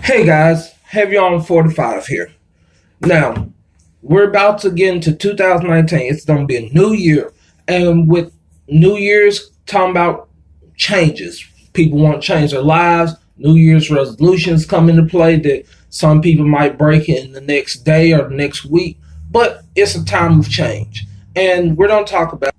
Hey guys, Heavy on 45 here. Now, we're about to get into 2019. It's going to be a new year. And with New Year's, talking about changes. People want to change their lives. New Year's resolutions come into play that some people might break in the next day or the next week. But it's a time of change. And we're going to talk about.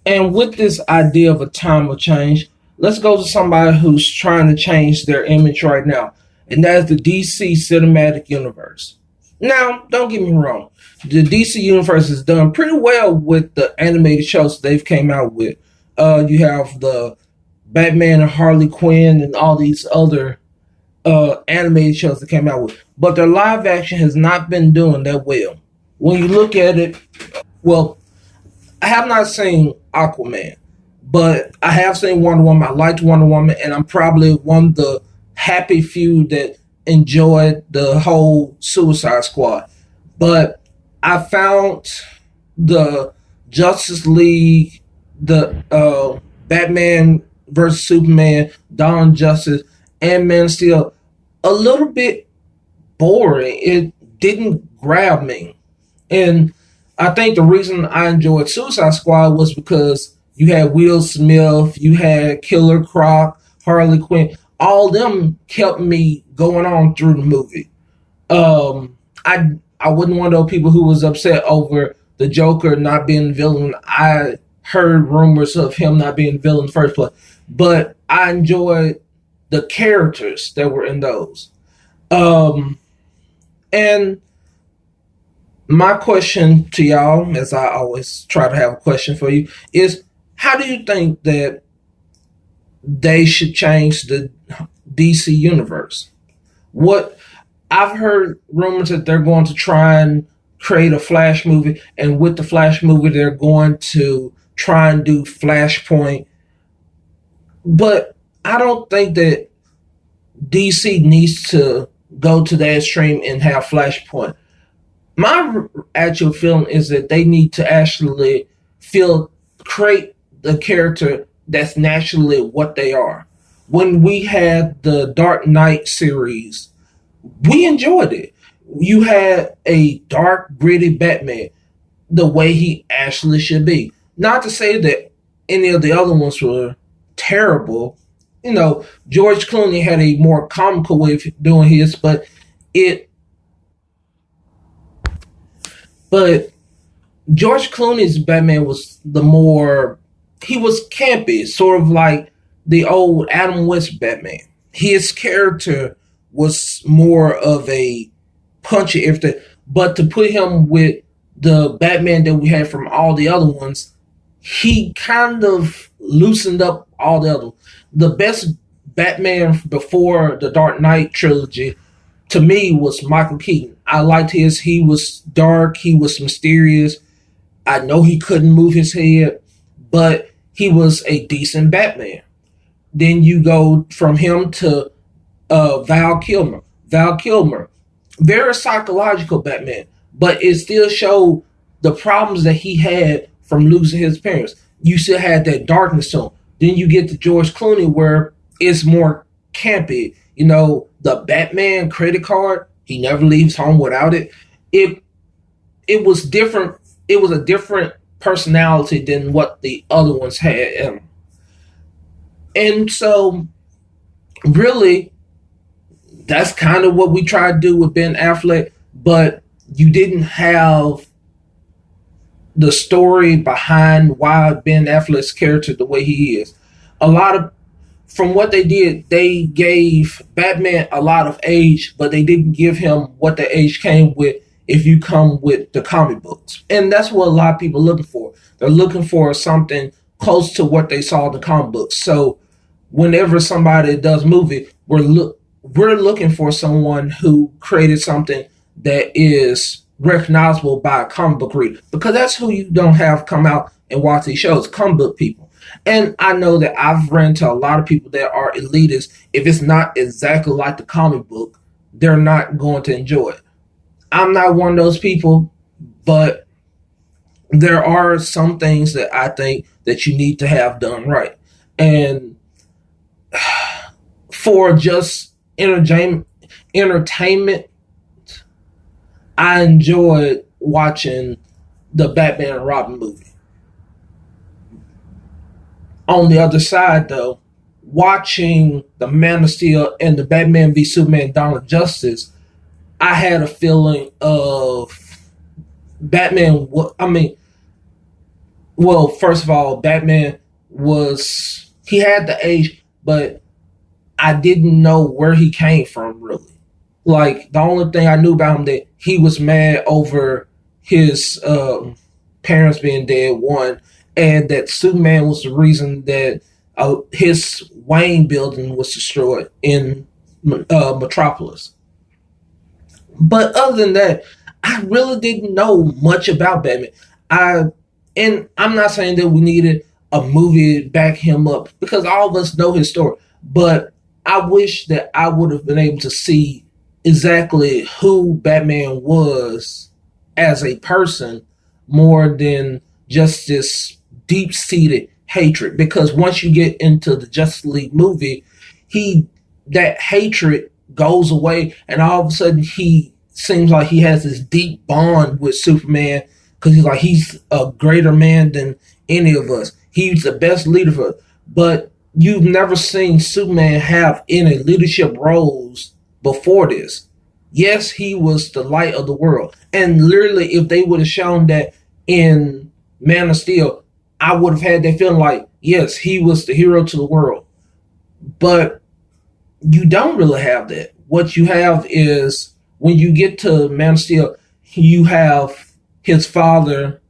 And with this idea of a time of change, let's go to somebody who's trying to change their image right now, and that's the DC Cinematic Universe. Now, don't get me wrong, the DC Universe has done pretty well with the animated shows they've came out with. You have the Batman and Harley Quinn and all these other animated shows that came out with, but their live action has not been doing that well. When you look at it, well, I have not seen Aquaman, but I have seen Wonder Woman. I liked Wonder Woman, and I'm probably one of the happy few that enjoyed the whole Suicide Squad. But I found the Justice League, the Batman versus Superman, Dawn of Justice, and Man of Steel a little bit boring. It didn't grab me. And I think the reason I enjoyed Suicide Squad was because you had Will Smith, you had Killer Croc, Harley Quinn. All of them kept me going on through the movie. I wasn't one of those people who was upset over the Joker not being the villain. I heard rumors of him not being the villain in the first place, but I enjoyed the characters that were in those. Um, and my question to y'all, as I always try to have a question for you, is how do you think that they should change the DC universe? What I've heard rumors that they're going to try and create a Flash movie, and with the Flash movie, they're going to try and do Flashpoint. But I don't think that DC needs to go to the extreme and have Flashpoint. My actual feeling is that they need to actually feel create the character that's naturally what they are. When we had the Dark Knight series, we enjoyed it. You had a dark, gritty Batman, the way he actually should be. Not to say that any of the other ones were terrible. George Clooney had a more comical way of doing his, it but George Clooney's Batman was the more he was campy, sort of like the old Adam West Batman. His character was more of a punchy everything, but to put him with the Batman that we had from all the other ones, he kind of loosened up all the other. The best Batman before the Dark Knight trilogy to me was Michael Keaton. I liked his. He was dark. He was mysterious. I know he couldn't move his head, but he was a decent Batman. Then you go from him to Val Kilmer. Val Kilmer, very psychological Batman, but it still showed the problems that he had from losing his parents. You still had that darkness to him. Then you get to George Clooney, where it's more campy. The Batman credit card. He never leaves home without it. It it was different. It was a different personality than what the other ones had. And so, really, that's kind of what we tried to do with Ben Affleck, but you didn't have the story behind why Ben Affleck's character the way he is. A lot of from what they did, they gave Batman a lot of age, but they didn't give him what the age came with if you come with the comic books. And that's what a lot of people are looking for. They're looking for something close to what they saw in the comic books. So whenever somebody does movie, we're looking for someone who created something that is recognizable by a comic book reader, because that's who you don't have come out and watch these shows, comic book people. And I know that I've run into a lot of people that are elitists. If it's not exactly like the comic book, they're not going to enjoy it. I'm not one of those people, but there are some things that I think that you need to have done right. And for just entertainment, entertainment, I enjoyed watching the Batman and Robin movie. On the other side, though, watching the Man of Steel and the Batman v Superman: Dawn of Justice, I had a feeling of Batman. I mean, well, first of all, Batman he had the age, but I didn't know where he came from really. Like the only thing I knew about him that he was mad over his parents being dead, one, and that Superman was the reason that his Wayne building was destroyed in Metropolis. But other than that, I really didn't know much about Batman. I and I'm not saying that we needed a movie to back him up because all of us know his story. But I wish that I would have been able to see exactly who Batman was as a person more than just this deep seated hatred. Because once you get into the Justice League movie, that hatred goes away, and all of a sudden he seems like he has this deep bond with Superman because he's a greater man than any of us. He's the best leader for us. But you've never seen Superman have any leadership roles before this. Yes, he was the light of the world. And literally, if they would have shown that in Man of Steel, I would have had that feeling like, yes, he was the hero to the world. But you don't really have that. What you have is, when you get to Man of Steel, you have his father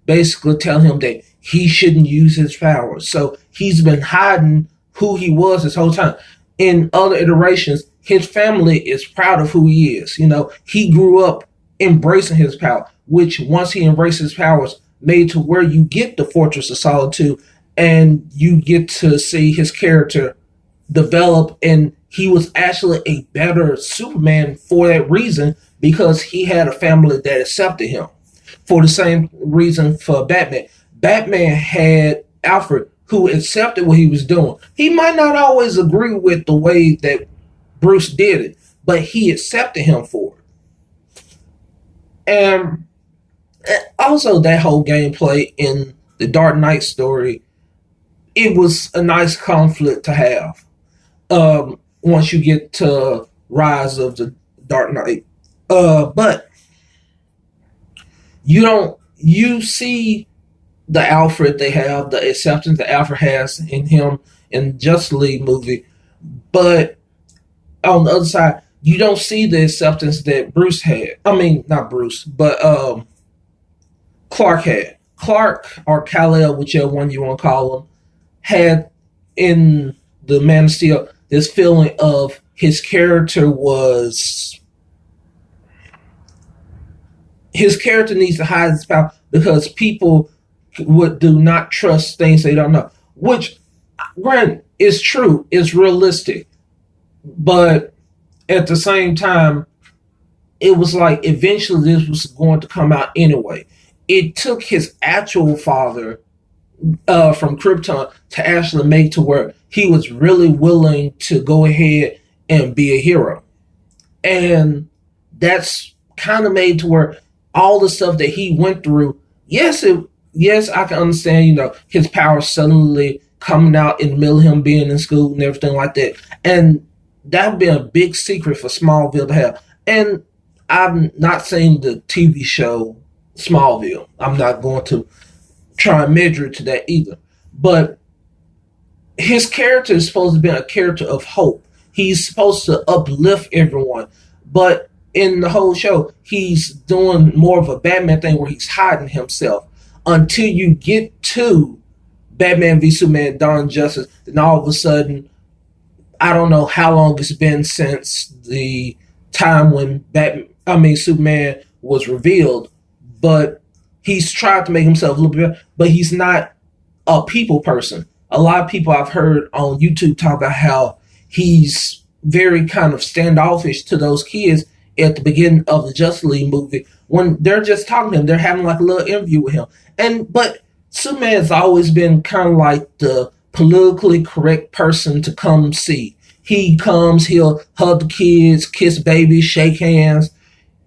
basically tell him that he shouldn't use his powers. So he's been hiding who he was this whole time. In other iterations, his family is proud of who he is. He grew up embracing his power, which once he embraced his powers, made to where you get the Fortress of Solitude and you get to see his character develop, and he was actually a better Superman for that reason because he had a family that accepted him. For the same reason for Batman. Batman had Alfred who accepted what he was doing. He might not always agree with the way that Bruce did it, but he accepted him for it. And also that whole gameplay in the Dark Knight story, it was a nice conflict to have. Once you get to Rise of the Dark Knight. But you see the Alfred they have, the acceptance that Alfred has in him in Justice League movie. But on the other side, you don't see the acceptance that Bruce had. I mean, not Bruce, but Clark had. Clark, or Kal-El, whichever one you want to call him, had in the Man of Steel this feeling of his character needs to hide his power because people do not trust things they don't know. Which, granted, is true, is realistic. But at the same time, it was like eventually this was going to come out anyway. It took his actual father from Krypton to actually make to where he was really willing to go ahead and be a hero. And that's kind of made to where all the stuff that he went through, yes, I can understand, his power suddenly coming out in the middle of him being in school and everything like that. And that would be a big secret for Smallville to have. And I've not seen the TV show Smallville. I'm not going to try and measure it to that either. But his character is supposed to be a character of hope. He's supposed to uplift everyone. But in the whole show, he's doing more of a Batman thing where he's hiding himself until you get to Batman v Superman: Dawn of Justice. Then all of a sudden, I don't know how long it's been since the time when Superman was revealed, but he's tried to make himself a little bit better, but he's not a people person. A lot of people I've heard on YouTube talk about how he's very kind of standoffish to those kids at the beginning of the Justice League movie when they're just talking to him. They're having like a little interview with him. But Superman's always been kind of like the politically correct person to come see. He comes, he'll hug the kids, kiss babies, shake hands.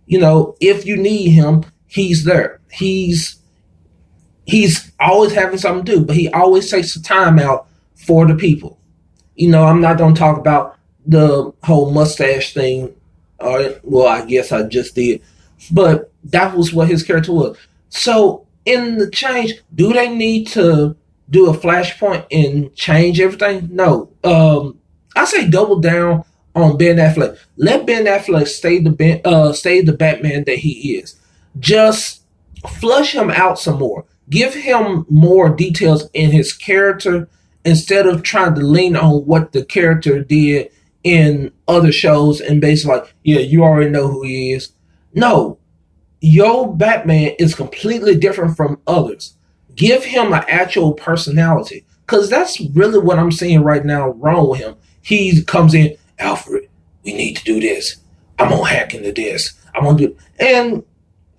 If you need him, he's there. He's always having something to do, but he always takes the time out for the people. I'm not going to talk about the whole mustache thing. Well, I guess I just did. But that was what his character was. So in the change, do they need to do a flashpoint and change everything? No. I say double down on Ben Affleck. Let Ben Affleck stay the Batman that he is. Just flush him out some more. Give him more details in his character instead of trying to lean on what the character did in other shows and basically like, yeah, you already know who he is. No, your Batman is completely different from others. Give him an actual personality, because that's really what I'm seeing right now wrong with him. He comes in, Alfred, we need to do this. I'm gonna hack into this. I'm gonna do, and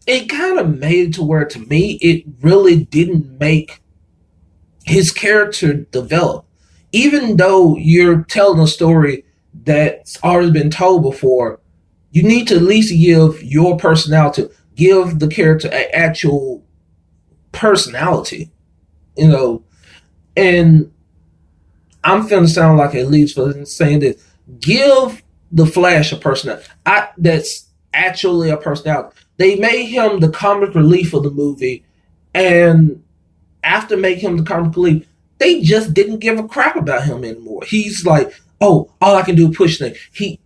it kind of made it to where, to me, it really didn't make his character develop. Even though you're telling a story that's already been told before, you need to at least give your personality, give the character an actual personality, and I'm finna sound like at least for saying this. Give the Flash a personality. That's actually a personality. They made him the comic relief of the movie, and after making him the comic relief, they just didn't give a crap about him anymore. He's like, oh, all I can do is push things.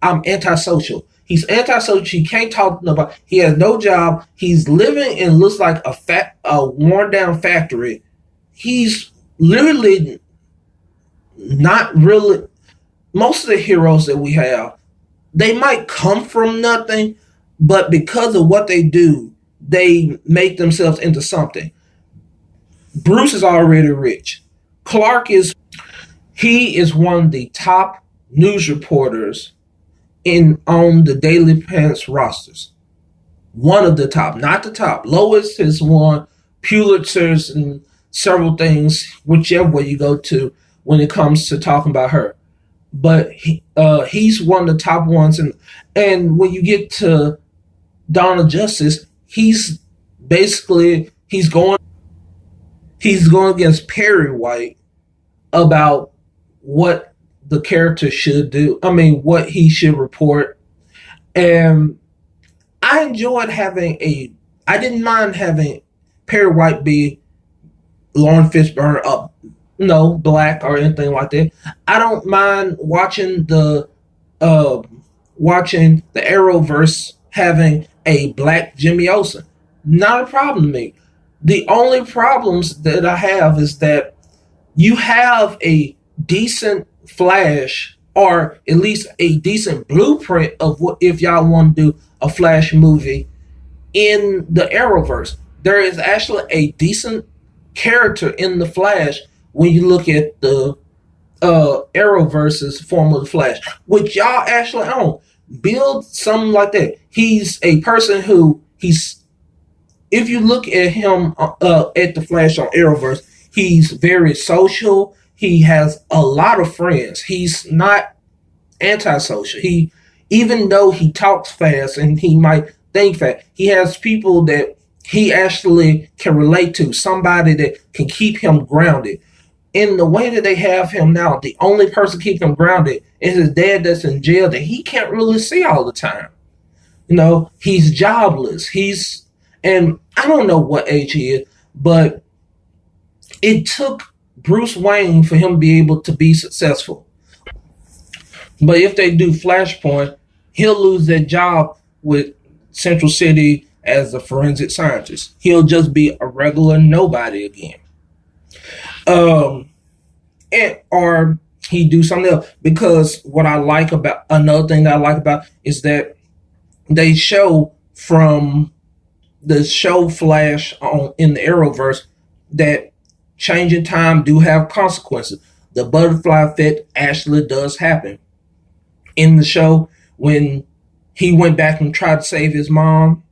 I'm antisocial. He's antisocial. He can't talk to nobody. He has no job. He's living in looks like a worn down factory. He's literally not really. Most of the heroes that we have, they might come from nothing, but because of what they do, they make themselves into something. Bruce is already rich. Clark is one of the top news reporters on the Daily Pants rosters. One of the top, not the top. Lois has won Pulitzers and several things, whichever way you go to when it comes to talking about her. But he's one of the top ones, and when you get to Dawn of Justice, he's going against Perry White about what the character should do. I mean, what he should report. And I didn't mind having Perry White be Lauren Fishburne up, no, black or anything like that. I don't mind watching the Arrowverse having a black Jimmy Olsen. Not a problem to me. The only problems that I have is that you have a decent Flash, or at least a decent blueprint of what if y'all want to do a Flash movie in the Arrowverse. There is actually a decent character in the Flash when you look at the Arrowverse's form of the Flash, which y'all actually own. Build something like that. He's a person if you look at him at the Flash on Arrowverse, he's very social. He has a lot of friends. He's not antisocial. Even though he talks fast and he might think fast, he has people that he actually can relate to, somebody that can keep him grounded. In the way that they have him now, the only person keeping him grounded is his dad that's in jail that he can't really see all the time. He's jobless. And I don't know what age he is, but it took Bruce Wayne for him to be able to be successful. But if they do Flashpoint, he'll lose that job with Central City as a forensic scientist. He'll just be a regular nobody again. Or he do something else. Because another thing that I like about is that they show from the show Flash in the Arrowverse that changing time do have consequences. The butterfly effect actually does happen. In the show, when he went back and tried to save his mom,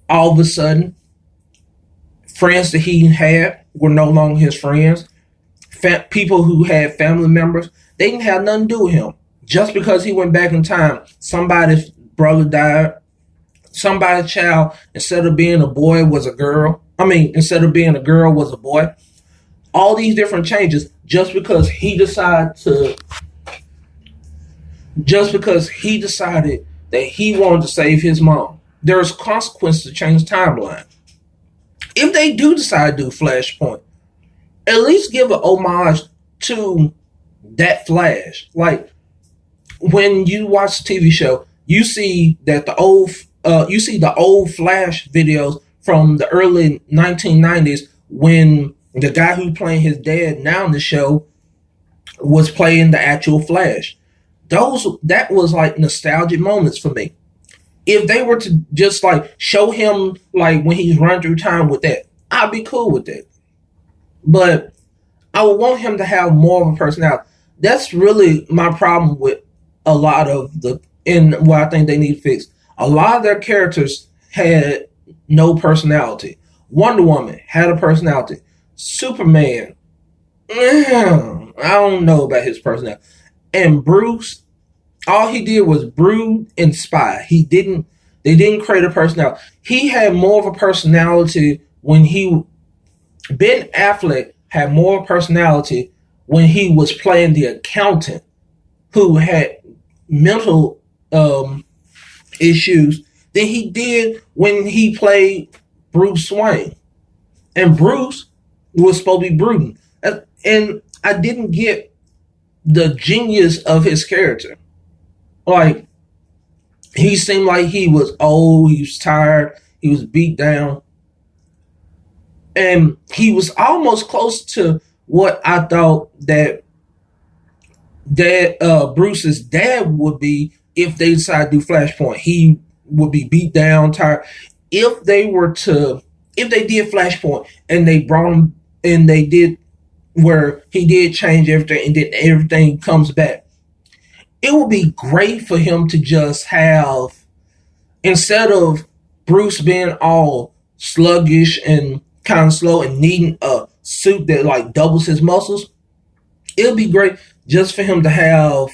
all of a sudden, friends that he had were no longer his friends. People who had family members, they didn't have nothing to do with him. Just because he went back in time, somebody's brother died, somebody's child, instead of being a boy, was a girl. I mean, instead of being a girl, was a boy. All these different changes just because he decided to, just because he decided that he wanted to save his mom. There's consequences to change timeline. If they do decide to do Flashpoint, at least give an homage to that Flash. Like, when you watch the TV show, you see that you see the old Flash videos from the early 1990s when the guy who playing his dad now in the show was playing the actual Flash. That was like nostalgic moments for me. If they were to just like show him like when he's running through time with that, I'd be cool with that. But I would want him to have more of a personality. That's really my problem with a lot of what I think they need to fix. A lot of their characters had no personality. Wonder Woman had a personality. Superman, I don't know about his personality. And Bruce, all he did was brood and spy. They didn't create a personality. He had more of a personality Ben Affleck had more personality when he was playing the accountant who had mental issues than he did when he played Bruce Wayne. And Bruce was supposed to be brooding. And I didn't get the genius of his character. Like, he seemed like he was old, he was tired, he was beat down. And he was almost close to what I thought that Bruce's dad would be if they decided to do Flashpoint. He would be beat down, tired. If they did Flashpoint and they brought him and they did where he did change everything and then everything comes back, it would be great for him to just have, instead of Bruce being all sluggish and kind of slow and needing a suit that like doubles his muscles, it would be great just for him to have,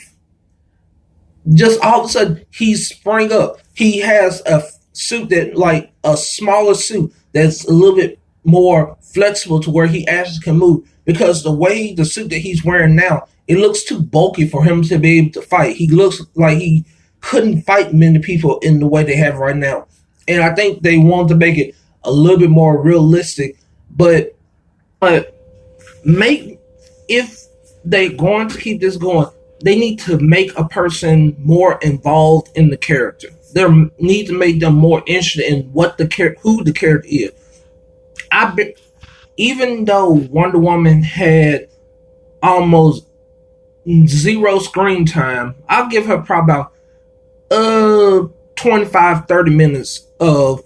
just all of a sudden he sprang up. He has a suit that like a smaller suit that's a little bit more flexible to where he actually can move, because the way the suit that he's wearing now, it looks too bulky for him to be able to fight. He looks like he couldn't fight many people in the way they have right now. And I think they want to make it a little bit more realistic, but if they're going to keep this going, they need to make a person more involved in the character. They need to make them more interested in who the character is. Even though Wonder Woman had almost zero screen time, I'll give her probably about 25-30 minutes of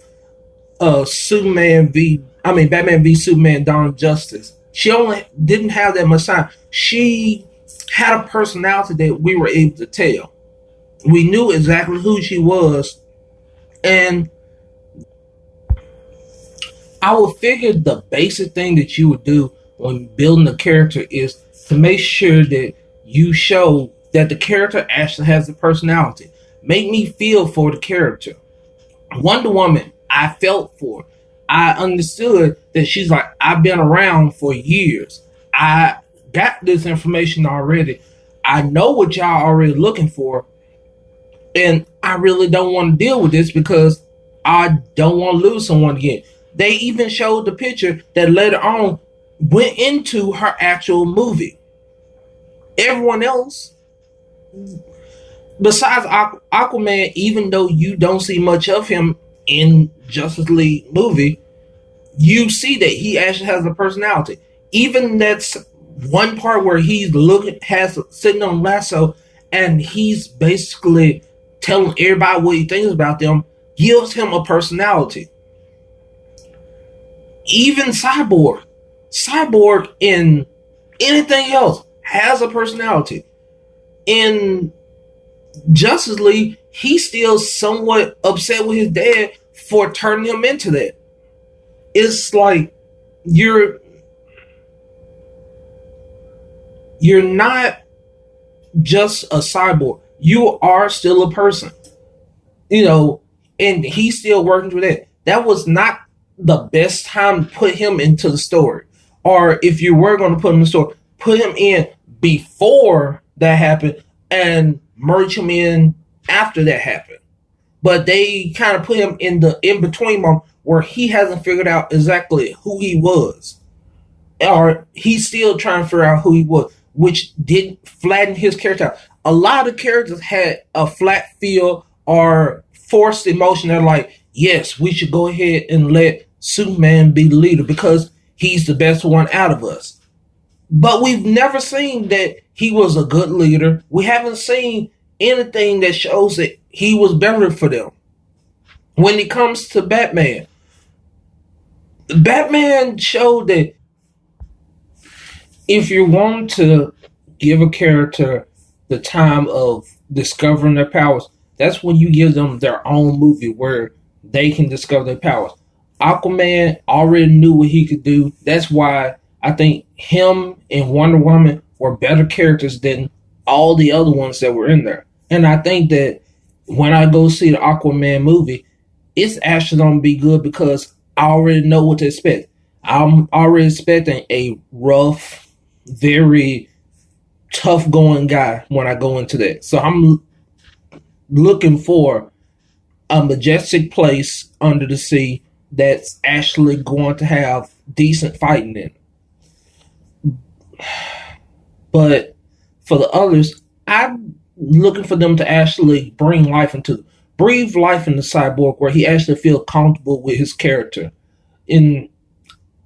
Batman v Superman Dawn of Justice. She only didn't have that much time. She had a personality that we were able to tell. We knew exactly who she was, and I would figure the basic thing that you would do when building a character is to make sure that you show that the character actually has a personality. Make me feel for the character. Wonder Woman, I felt for. I understood that she's like, I've been around for years. I got this information already. I know what y'all already looking for. And I really don't want to deal with this because I don't want to lose someone again. They even showed the picture that later on went into her actual movie. Everyone else, besides Aquaman, even though you don't see much of him in Justice League movie, you see that he actually has a personality. Even that's one part where he's sitting on Lasso and he's basically telling everybody what he thinks about them, gives him a personality. Even Cyborg in anything else has a personality. In Justice League, he's still somewhat upset with his dad for turning him into that. It's like you're not just a cyborg. You are still a person, you know, and he's still working through that. That was not the best time to put him into the story. Or if you were going to put him in the story, put him in before that happened and merge him in after that happened. But they kind of put him in the in between moment where he hasn't figured out exactly who he was, or he's still trying to figure out who he was, which did flatten his character out. A lot of characters had a flat feel or forced emotion. They're like, yes, we should go ahead and let Superman be the leader because he's the best one out of us. But we've never seen that he was a good leader. We haven't seen anything that shows that he was better for them. When it comes to Batman, Batman showed that if you want to give a character the time of discovering their powers, that's when you give them their own movie where they can discover their powers. Aquaman already knew what he could do. That's why I think him and Wonder Woman were better characters than all the other ones that were in there. And I think that when I go see the Aquaman movie, it's actually going to be good because I already know what to expect. I'm already expecting a rough, very tough going guy when I go into that. So I'm looking for a majestic place under the sea that's actually going to have decent fighting in it. But for the others, I'm looking for them to actually breathe life into Cyborg where he actually feel comfortable with his character. And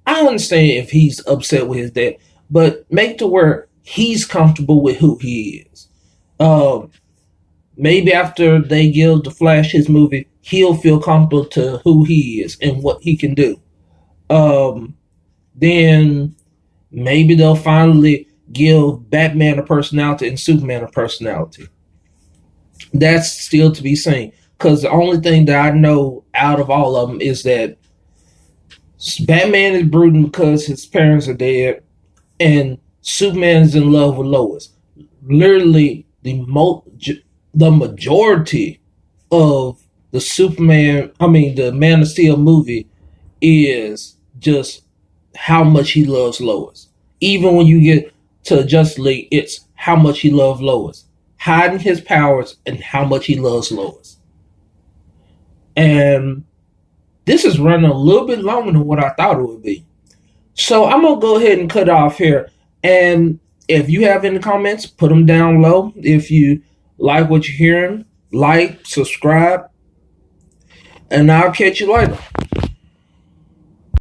I understand if he's upset with his dad, but make to where he's comfortable with who he is. Maybe after they give the Flash his movie, he'll feel comfortable to who he is and what he can do. Then maybe they'll finally give Batman a personality and Superman a personality. That's still to be seen. Because the only thing that I know out of all of them is that Batman is brooding because his parents are dead, and Superman is in love with Lois. Literally, the majority of the Man of Steel movie is just how much he loves Lois. Even when you get to Justice League, it's how much he loves Lois, hiding his powers, and how much he loves Lois. And this is running a little bit longer than what I thought it would be. So I'm going to go ahead and cut off here. And if you have any comments, put them down low. If you like what you're hearing, like, subscribe, and I'll catch you later.